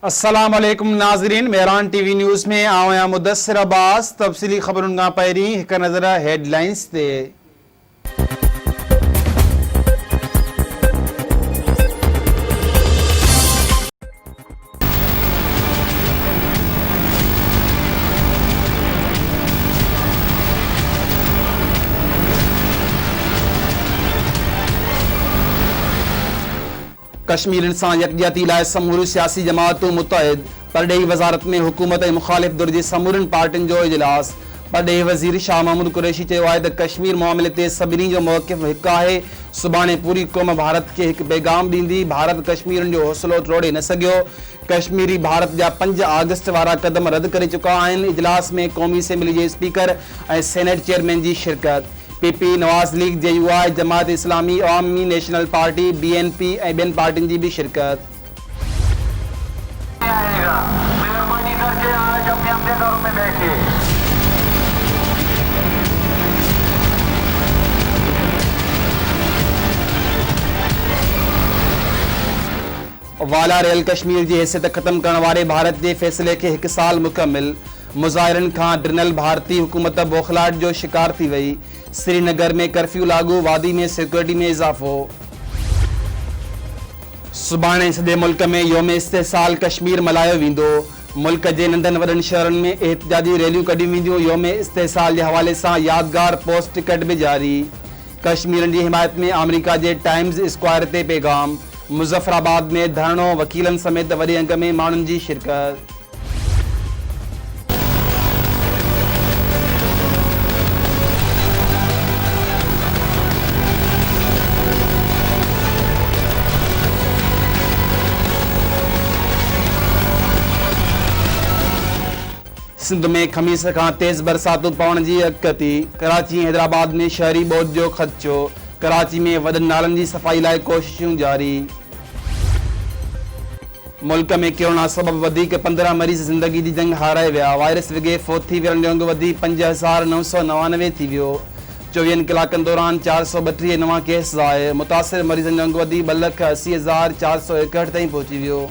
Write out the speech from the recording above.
अस्सलाम वालेकुम नाज़रीन, मेहरान टीवी न्यूज़ में आया मुदस्सिर अब्बास। तफसीली खबरुन खां पहिरीं हिक नज़र हेडलाइंस ते। कश्मीर सां यकजहती लाइ समूरी सियासी जमातूं मुतहद। परडेही वज़ारत में हुकूमत मुखालिफ दुर जी समूरनि पार्टियुनि जो इजलास। परडेही वज़ीर शाह महमूद कुरैशी चयो आहे त कश्मीर मामले ते सभिनी जो मौक़िफ़ हिकु आहे। सुभाणे पूरी क़ौम भारत खे हिकु पैगाम ॾींदी। भारत कश्मीरनि जो हौसलो टोड़े न सघियो। कश्मीरी भारत जा 5 अगस्त वारा क़दम रद्द करे चुका आहिनि। इजलास में क़ौमी असेंबली जे स्पीकर ऐं सेनेट चेयरमैन जी शिरकत। पीपी, नवाज़ लीग, JUI, जमात इस्लामी, अवामी नेशनल पार्टी, BNP ऐं ॿियनि पार्टियुनि जी बि शिरकत। वाला रेल कश्मीर जी हैसियत ख़त्म करण वारे भारत जे फ़ैसिले खे 1 साल मुकमिल। मुज़ाहिरनि खां ड्रिनल भारतीय हुकूमत बौखलाहट जो शिकार थी वई। श्रीनगर में कर्फ्यू लागू, वादी में सिक्योरिटी में इजाफ़ो। सुभाणे सॼे मुल्क में योम इस्तेसाल कश्मीर मल्हायो वेंदो। मुल्क जे नंढनि वॾनि शहरनि में एहतिजाजी रैलियूं कढियूं वेंदियूं। योम इस्तेसाल जे हवाले सां यादगार पोस्ट टिकट बि जारी। कश्मीरनि जी हिमायत में अमेरिका जे टाइम्स स्क्वायर ते पैगाम। मुज़फ़राबाद में धरणो, वकीलनि समेत वॾे अंग में माण्हुनि जी शिरकत। सिंध में खमीस खां तेज़ बरसातूं पवण जी अकती। कराची ऐं हैदराबाद में शहरी ॿोॾि जो ख़दशो। कराची में वॾनि नालनि जी सफ़ाई लाइ कोशिशूं जारी। मुल्क में कोरोना सबबि वधीक 15 मरीज़ ज़िंदगी जी जंग हाराए विया। वायरस विघे फोत थी वियण जो अंग वधी 5,999 थी वियो। 24 कलाकनि दौरान 432 नवां केस ज़ाहिर। मुतासिर मरीज़नि जो अंग वधी 2,80,461 ताईं पहुची वियो।